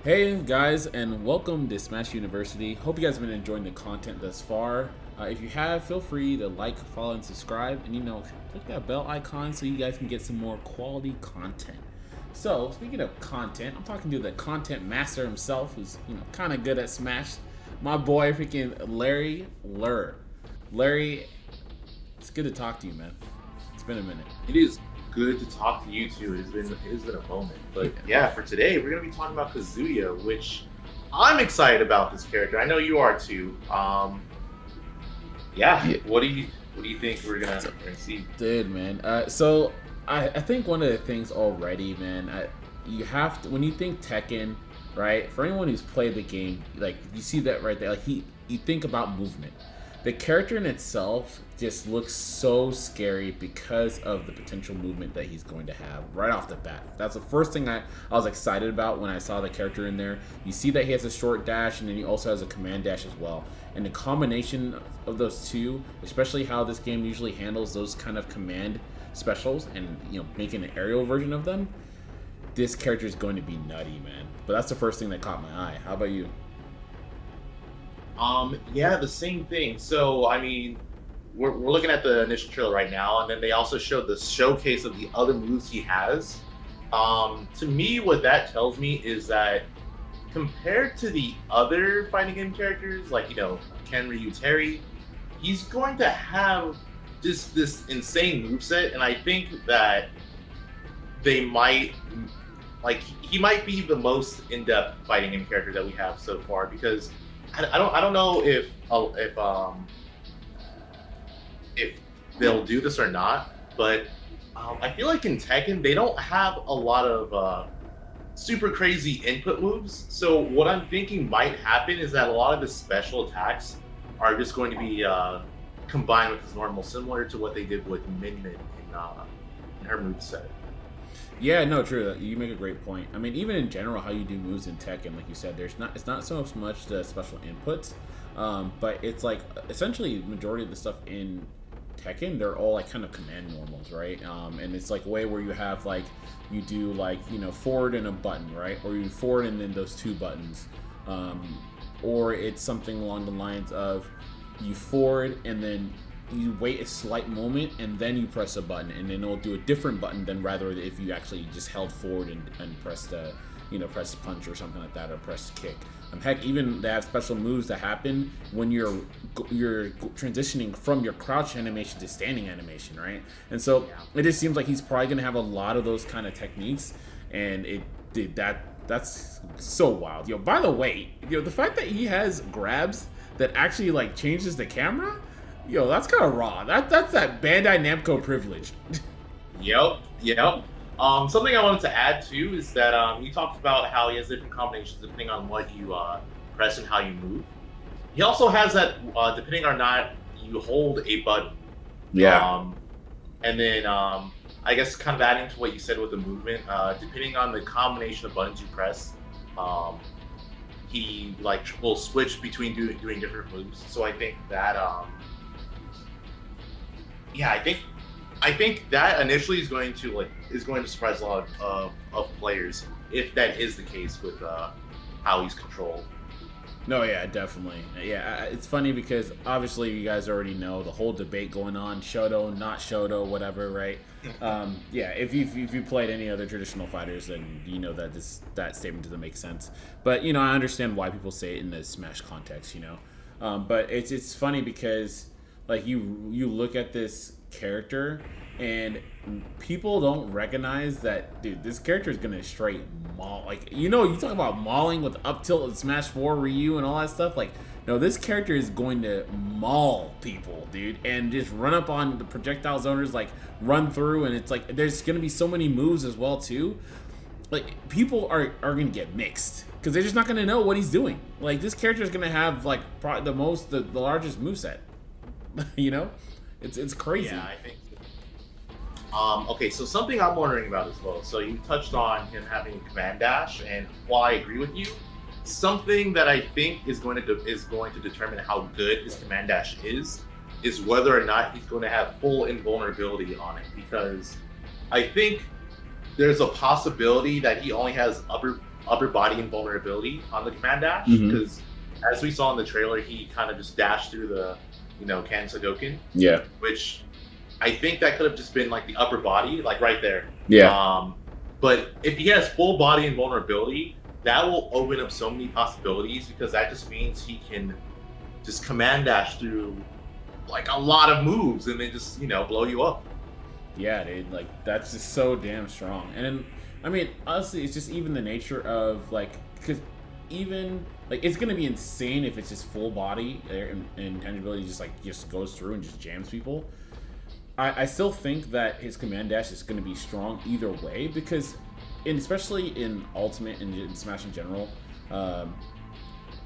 Hey guys, and welcome to Smash University. Hope you guys have been enjoying the content thus far. If you have, feel free to like, follow, and subscribe, and click that bell icon so you guys can get some more quality content. So, speaking of content, I'm talking to the content master himself, who's kind of good at Smash. My boy, freaking Larry Lurr. Larry, it's good to talk to you, man. It's been a minute. It is good to talk to you too. It has been a moment. But yeah, for today we're gonna be talking about Kazuya, which I'm excited about this character. I know you are too. Yeah. What do you think we're gonna see? Dude, man. So I think one of the things already, man, you have to, when you think Tekken, right? For anyone who's played the game, like you see that right there, like you think about movement. The character in itself just looks so scary because of the potential movement that he's going to have right off the bat. That's the first thing I was excited about when I saw the character in there. You see that he has a short dash, and then he also has a command dash as well. And the combination of those two, especially how this game usually handles those kind of command specials and making an aerial version of them, this character is going to be nutty, man. But that's the first thing that caught my eye. How about you? Yeah, the same thing. So, I mean, we're looking at the initial trailer right now, and then they also showed the showcase of the other moves he has. To me, what that tells me is that compared to the other fighting game characters, like, Ken, Ryu, Terry, he's going to have just this insane moveset, and I think that they might, he might be the most in-depth fighting game character that we have so far, because I don't know if they'll do this or not, but I feel like in Tekken they don't have a lot of super crazy input moves. So what I'm thinking might happen is that a lot of his special attacks are just going to be combined with his normal, similar to what they did with Min Min in her moveset. Yeah, no, true. You make a great point. I mean, even in general, how you do moves in Tekken, like you said, it's not so much the special inputs, but it's like essentially the majority of the stuff in Tekken, they're all like kind of command normals, right? And it's like a way where you have like you do like forward and a button, right? Or you forward and then those two buttons, or it's something along the lines of you forward and then you wait a slight moment and then you press a button, and then it'll do a different button than rather if you actually just held forward and pressed the press punch or something like that, or press kick. Heck, even they have special moves that happen when you're transitioning from your crouch animation to standing animation, right? And so it just seems like he's probably gonna have a lot of those kind of techniques, and that's so wild. By the way, the fact that he has grabs that actually like changes the camera. That's kind of raw. That's that Bandai Namco privilege. Yep. Something I wanted to add too is that you talked about how he has different combinations depending on what you press and how you move. He also has that depending on not you hold a button. Yeah. And then I guess kind of adding to what you said with the movement, depending on the combination of buttons you press, he will switch between doing different moves. So I think that I think that initially is going to surprise a lot of players if that is the case with how he's controlled. No, yeah, definitely. Yeah, it's funny because obviously you guys already know the whole debate going on, Shoto, not Shoto, whatever, right? Yeah, if you played any other traditional fighters, then you know that that statement doesn't make sense. But I understand why people say it in the Smash context, But it's funny because like you look at this character and people don't recognize that, dude, this character is gonna straight maul. Like, you talk about mauling with up tilt and Smash 4 Ryu and all that stuff. Like, no, this character is going to maul people, dude, and just run up on the projectile zoners, like run through, and it's like there's gonna be so many moves as well too. Like, people are gonna get mixed because they're just not gonna know what he's doing. Like, this character is gonna have like probably the largest moveset. It's crazy. Yeah, I think. Okay, so something I'm wondering about as well. So you touched on him having a command dash, and while I agree with you, something that I think is going to determine how good his command dash is whether or not he's going to have full invulnerability on it. Because I think there's a possibility that he only has upper upper body invulnerability on the command dash, Mhm. because as we saw in the trailer, he kind of just dashed through the, Ken Sagoken, Yeah. which I think that could have just been like the upper body, like right there. Yeah. But if he has full body invulnerability, that will open up so many possibilities, because that just means he can just command dash through like a lot of moves and then just, blow you up. Yeah, dude, like that's just so damn strong. And then, I mean, honestly, it's just even the nature of like, because even like it's gonna be insane if it's just full body and intangibility just goes through and just jams people. I still think that his command dash is gonna be strong either way, because, and especially in Ultimate and in Smash in general,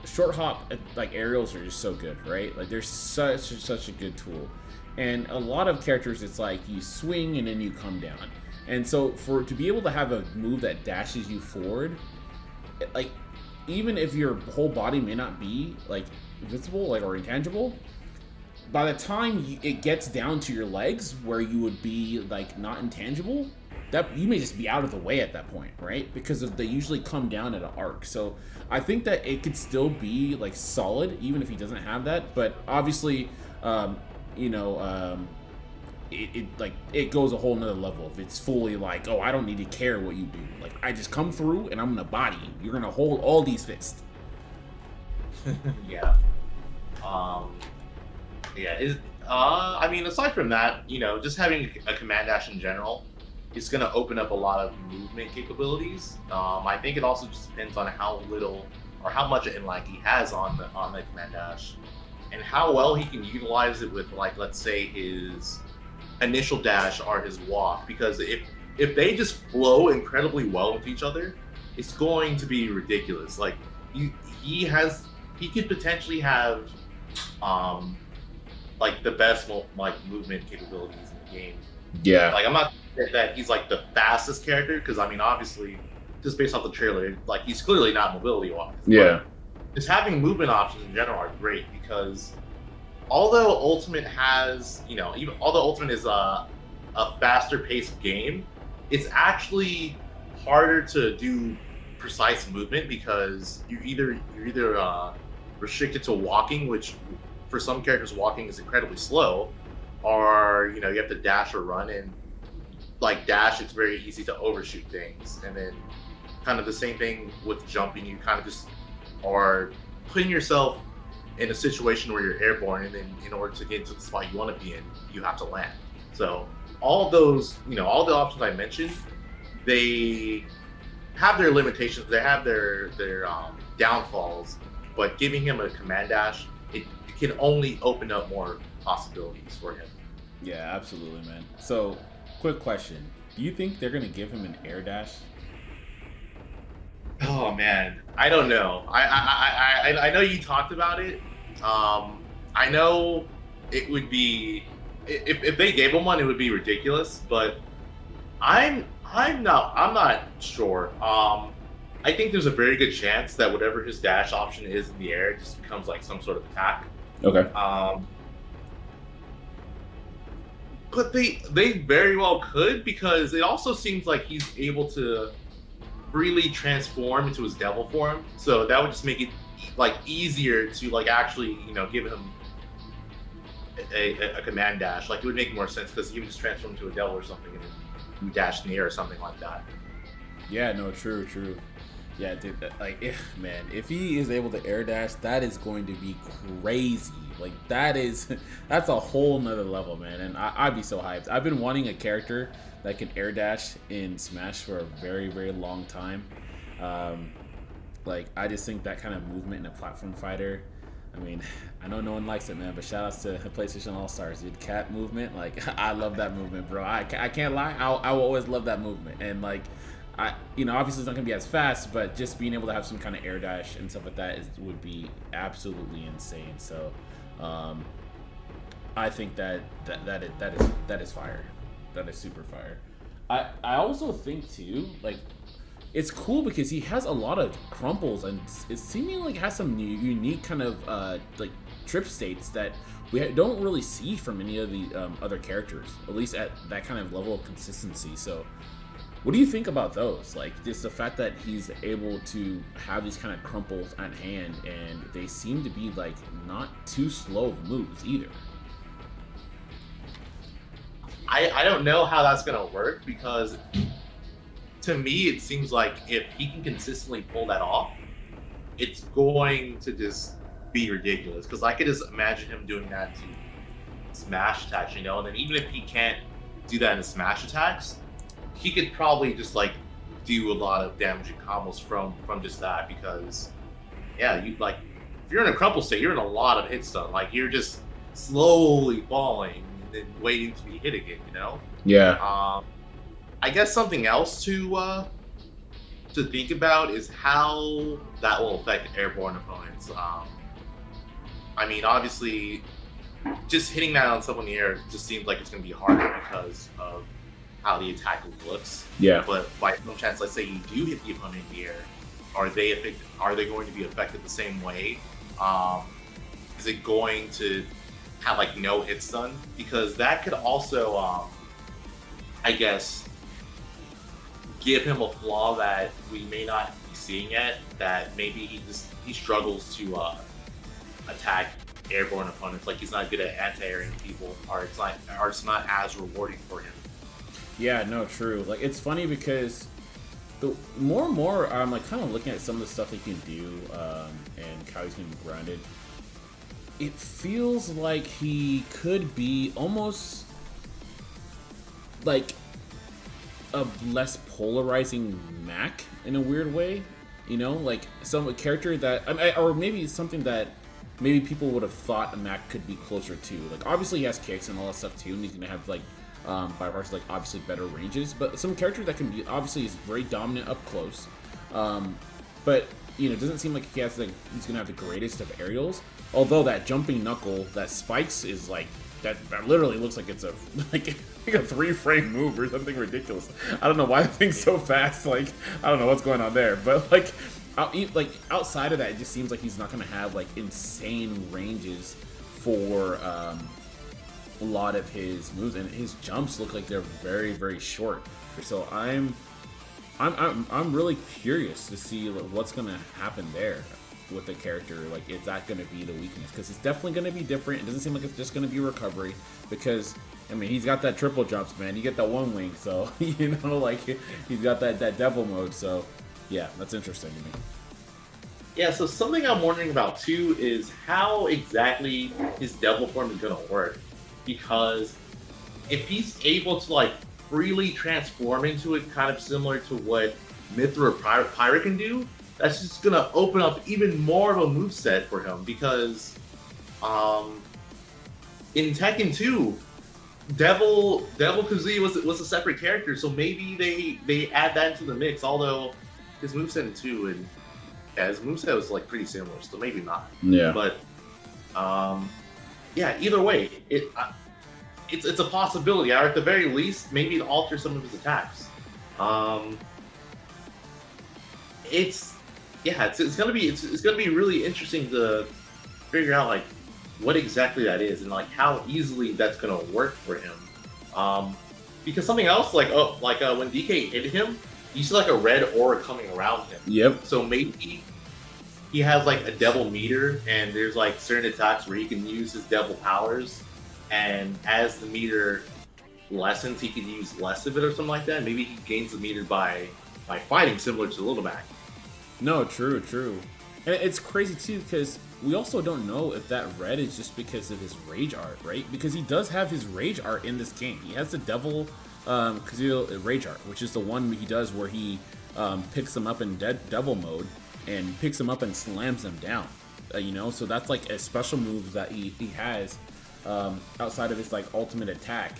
short hop like aerials are just so good, right? Like they're such a good tool. And a lot of characters, it's like you swing and then you come down. And so to be able to have a move that dashes you forward, like even if your whole body may not be like visible, like or intangible, by the time it gets down to your legs where you would be like not intangible, that you may just be out of the way at that point, right? Because they usually come down at an arc. So I think that it could still be like solid even if he doesn't have that. But obviously, it goes a whole nother level if it's fully like, oh, I don't need to care what you do. Like I just come through and I'm gonna body you. You're gonna hold all these fists. Yeah. I mean, aside from that, just having a command dash in general is going to open up a lot of movement capabilities. I think it also just depends on how little or how much inline he has on the command dash, and how well he can utilize it with, like, let's say his initial dash or his walk. Because if they just flow incredibly well with each other, it's going to be ridiculous. Like he could potentially have like the best movement capabilities in the game. Yeah. Like I'm not saying that he's like the fastest character, because I mean obviously just based off the trailer, like he's clearly not mobility wise. Yeah. Just having movement options in general are great, because although Ultimate has, even although Ultimate is a faster paced game, it's actually harder to do precise movement, because you're either restricted to walking, which for some characters walking is incredibly slow, or you have to dash or run. And like dash, it's very easy to overshoot things, and then kind of the same thing with jumping. You kind of just are putting yourself in a situation where you're airborne, and then in order to get to the spot you want to be in, you have to land. So all of those, all the options I mentioned, they have their limitations, they have their downfalls, but giving him a command dash, it can only open up more possibilities for him. Yeah, absolutely, man. So, quick question: do you think they're gonna give him an air dash? Oh man, I don't know. I know you talked about it. I know it would be, if they gave him one, it would be ridiculous. But I'm not sure. I think there's a very good chance that whatever his dash option is in the air just becomes like some sort of attack. Okay. But they very well could, because it also seems like he's able to freely transform into his devil form. So that would just make it like easier to like actually, give him a command dash. Like it would make more sense, because he would just transform into a devil or something and then you dash in the air or something like that. Yeah, no, true. Yeah, dude, if he is able to air dash, that is going to be crazy. Like that's a whole nother level, man. And I'd be so hyped. I've been wanting a character that can air dash in Smash for a very, very long time. I just think that kind of movement in a platform fighter, I mean, I know no one likes it, man, but shout outs to PlayStation All-Stars, dude. Cat movement, like, I love that movement, bro. I can't lie, I will always love that movement. And like, obviously it's not gonna be as fast, but just being able to have some kind of air dash and stuff like that would be absolutely insane. So, I think that is fire. That is super fire. I also think too, like, it's cool because he has a lot of crumples, and it seemingly like has some unique kind of like trip states that we don't really see from any of the other characters, at least at that kind of level of consistency. So What do you think about those? Like, just the fact that he's able to have these kind of crumples at hand, and they seem to be like not too slow moves either. I don't know how that's gonna work because to me it seems like if he can consistently pull that off, it's going to just be ridiculous. Because I could just imagine him doing that to smash attacks, you know, and then even if he can't do that in the smash attacks, he could probably just like do a lot of damaging combos from just that. Because yeah, you like if you're in a crumple state, you're in a lot of hit stun. Like you're just slowly falling and then waiting to be hit again, you know. Yeah. I guess something else to think about is how that will affect airborne opponents. I mean, obviously, just hitting that on someone in the air just seems like it's going to be harder because of how the attack looks. Yeah. But by some chance, let's say you do hit the opponent in the air, are they going to be affected the same way? Is it going to have like no hit stun? Because that could also, I guess, give him a flaw that we may not be seeing yet. That maybe he struggles to attack airborne opponents. Like he's not good at anti-airing people, or it's not as rewarding for him. Yeah, no, true. Like it's funny because the more and more I'm like kind of looking at some of the stuff he can do, and how he's gonna be grounded. It feels like he could be almost like a less polarizing Mac in a weird way, you know, like some character that, or maybe something that maybe people would have thought a Mac could be closer to. Like obviously he has kicks and all that stuff too, and he's gonna have like by parts like obviously better ranges, but some character that can be obviously is very dominant up close, but you know, it doesn't seem like he has like he's gonna have the greatest of aerials. Although that jumping knuckle that spikes is like that literally looks like it's a like a 3-frame move or something ridiculous. I don't know why the thing's so fast. Like I don't know what's going on there, but like outside of that, it just seems like he's not gonna have like insane ranges for a lot of his moves, and his jumps look like they're very, very short. So I'm really curious to see what's gonna happen there with the character. Like, is that gonna be the weakness? Because it's definitely gonna be different. It doesn't seem like it's just gonna be recovery, because I mean he's got that triple jumps, man. You get that one wing, so you know, like he's got that devil mode. So yeah, that's interesting to me. Yeah, so something I'm wondering about too is how exactly his devil form is gonna work. Because if he's able to like freely transform into it, kind of similar to what Mithra or Pyra can do, that's just gonna open up even more of a moveset for him. Because in Tekken 2, Devil Kazuya was a separate character, so maybe they add that into the mix. Although his moveset in 2 and his moveset was like pretty similar, so maybe not. Yeah. But yeah, either way, it's a possibility. Or at the very least, maybe it alters some of his attacks. It's gonna be really interesting to figure out like what exactly that is and like how easily that's gonna work for him. Because something else like when DK hit him, you see like a red aura coming around him. Yep. So maybe he has like a devil meter, and there's like certain attacks where he can use his devil powers, and as the meter lessens, he can use less of it or something like that. Maybe he gains the meter by fighting, similar to Little Mac. No, true. And it's crazy too, because we also don't know if that red is just because of his rage art, right? Because he does have his rage art in this game. He has the devil Kazuya rage art, which is the one he does where he picks them up in devil mode and picks them up and slams them down. You know, so that's like a special move that he has outside of his like ultimate attack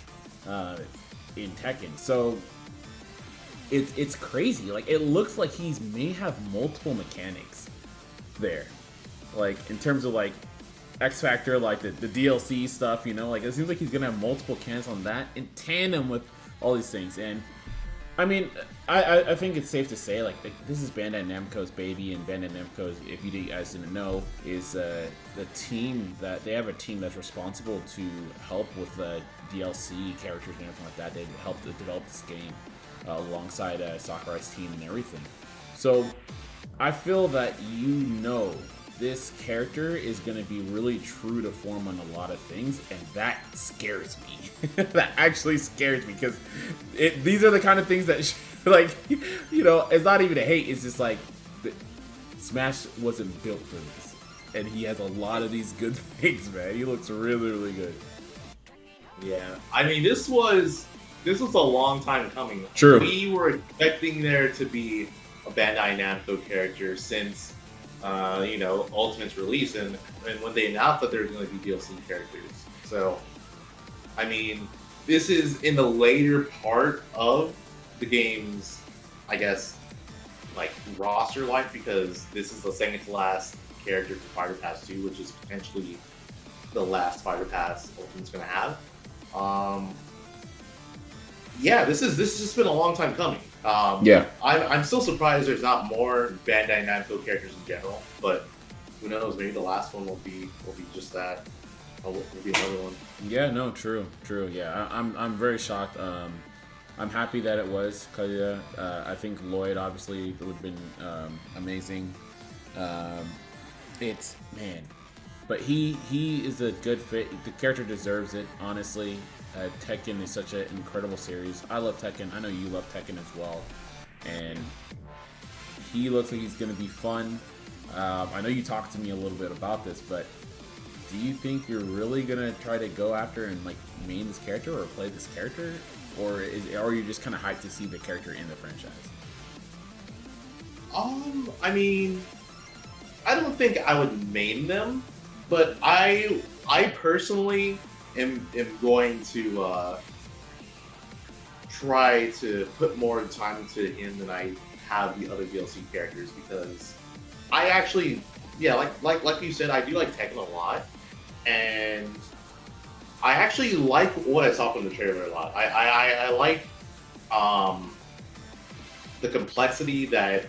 in Tekken. So it's crazy. Like, it looks like he may have multiple mechanics there, like in terms of like X Factor, like the DLC stuff. You know, like it seems like he's gonna have multiple cans on that in tandem with all these things. And I mean, I think it's safe to say like this is Bandai Namco's baby, and Bandai Namco, if you guys didn't know, is the team that they have a team that's responsible to help with DLC characters and everything like that. They helped to develop this game alongside Sakurai's team and everything. So I feel that this character is going to be really true to form on a lot of things, and that scares me. That actually scares me because these are the kind of things that, like, it's not even a hate. It's just like Smash wasn't built for this, and he has a lot of these good things, man. He looks really, really good. Yeah, I mean, this was a long time coming. True. We were expecting there to be a Bandai Namco character since Ultimate's release, and when they announced that there was going to be DLC characters. So, I mean, this is in the later part of the game's, I guess, like, roster life, because this is the second to last character for Fighter Pass 2, which is potentially the last Fighter Pass Ultimate's going to have. Yeah, this has just been a long time coming. Yeah, I'm still surprised there's not more Bandai Namco characters in general, but who knows? Maybe the last one will be just that. Will be another one. Yeah, no, true. Yeah, I'm very shocked. I'm happy that it was Kazuya. I think Lloyd obviously would have been amazing. But he is a good fit. The character deserves it, honestly. Tekken is such an incredible series. I love Tekken. I know you love Tekken as well. And he looks like he's going to be fun. I know you talked to me a little bit about this, but do you think you're really going to try to go after and like main this character or play this character? Or are you just kind of hyped to see the character in the franchise? I mean, I don't think I would main them, but I personally am going to try to put more time into him than I have the other DLC characters, because I actually, like you said, I do like Tekken a lot, and I actually like what I saw from the trailer a lot. I like the complexity that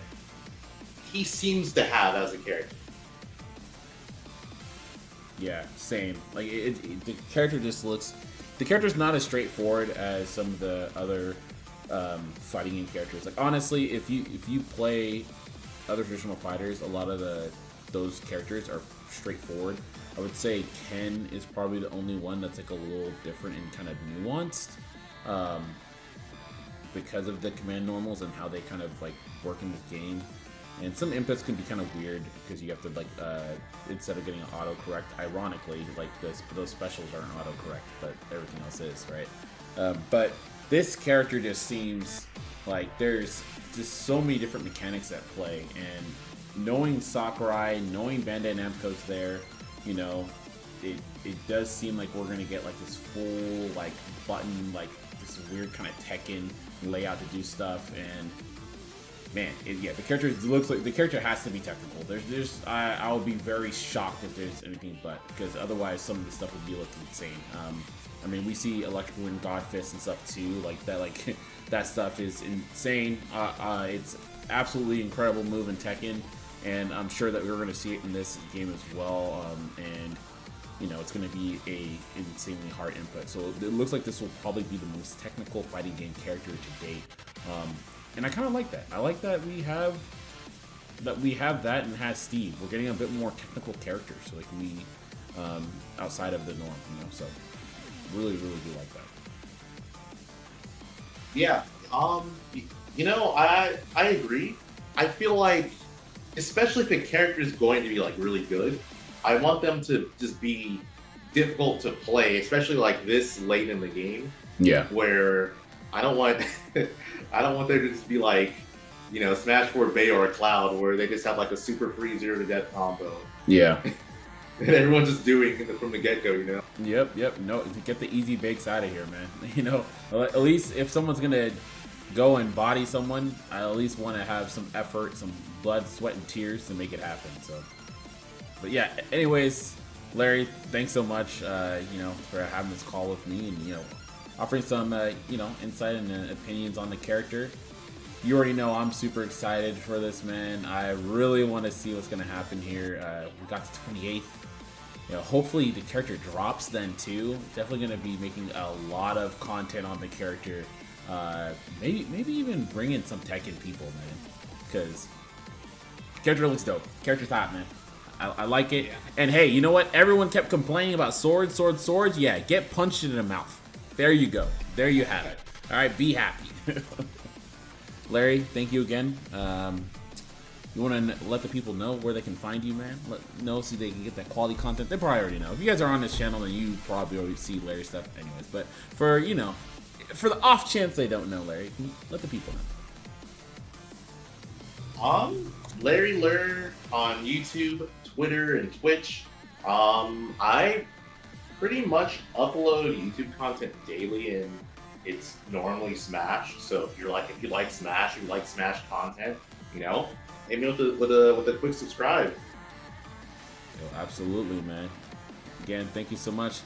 he seems to have as a character. Yeah, same. Like the character just looks. The character's not as straightforward as some of the other fighting game characters. Like honestly, if you play other traditional fighters, a lot of those characters are straightforward. I would say Ken is probably the only one that's like a little different and kind of nuanced, because of the command normals and how they kind of like work in this game. And some inputs can be kind of weird because you have to like instead of getting an autocorrect, ironically, like those specials aren't autocorrect, but everything else is, right? But this character just seems like there's just so many different mechanics at play, and knowing Sakurai, knowing Bandai Namco's there, it does seem like we're gonna get like this full like button, like this weird kind of Tekken layout to do stuff. And man, the character looks like the character has to be technical. I would be very shocked if there's anything but, because otherwise some of the stuff would be looking insane. I mean, we see Electric Wind, God Fist, and stuff too. Like that, that stuff is insane. It's absolutely incredible move in Tekken, and I'm sure that we're going to see it in this game as well. And it's going to be a insanely hard input. So it looks like this will probably be the most technical fighting game character to date. And I kind of like that. I like that we have that and has Steve. We're getting a bit more technical characters, so like we outside of the norm, So really, really do like that. Yeah. I agree. I feel like, especially if the character is going to be like really good, I want them to just be difficult to play, especially like this late in the game. Yeah. Where I don't want there to just be like, Smash 4 Bay or a Cloud where they just have like a super free 0 to death combo. Yeah. And everyone's just doing it from the get-go, Yep. No, get the easy bakes out of here, man. At least if someone's gonna go and body someone, I at least want to have some effort, some blood, sweat, and tears to make it happen. So, but yeah. Anyways, Larry, thanks so much, for having this call with me and offering some insight and opinions on the character. You already know I'm super excited for this, man. I really want to see what's going to happen here. We got the 28th. You know, hopefully the character drops then too. Definitely going to be making a lot of content on the character. Maybe even bring in some Tekken people, man, because character looks dope. Character's hot, man. I like it. Yeah. And hey, you know what? Everyone kept complaining about swords. Yeah, get punched in the mouth. There you go. There you have it. All right, be happy. Larry, thank you again. You want to let the people know where they can find you, man? Know so they can get that quality content. They probably already know. If you guys are on this channel, then you probably already see Larry stuff anyways. But for, you know, for the off chance they don't know Larry, can you let the people know? Larry Lurr on YouTube, Twitter, and Twitch. I pretty much upload YouTube content daily, and it's normally Smash. So if you like Smash, you like Smash content, you know, hit me with a quick subscribe. Yo, absolutely, man. Again, thank you so much.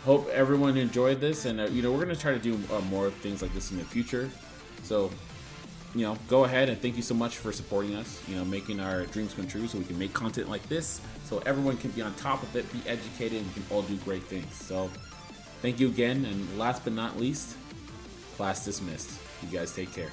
Hope everyone enjoyed this, and you know, we're gonna try to do more things like this in the future. So, you know, go ahead and thank you so much for supporting us. You know, making our dreams come true, so we can make content like this, so everyone can be on top of it, be educated, and we can all do great things. So, thank you again, and last but not least, class dismissed. You guys take care.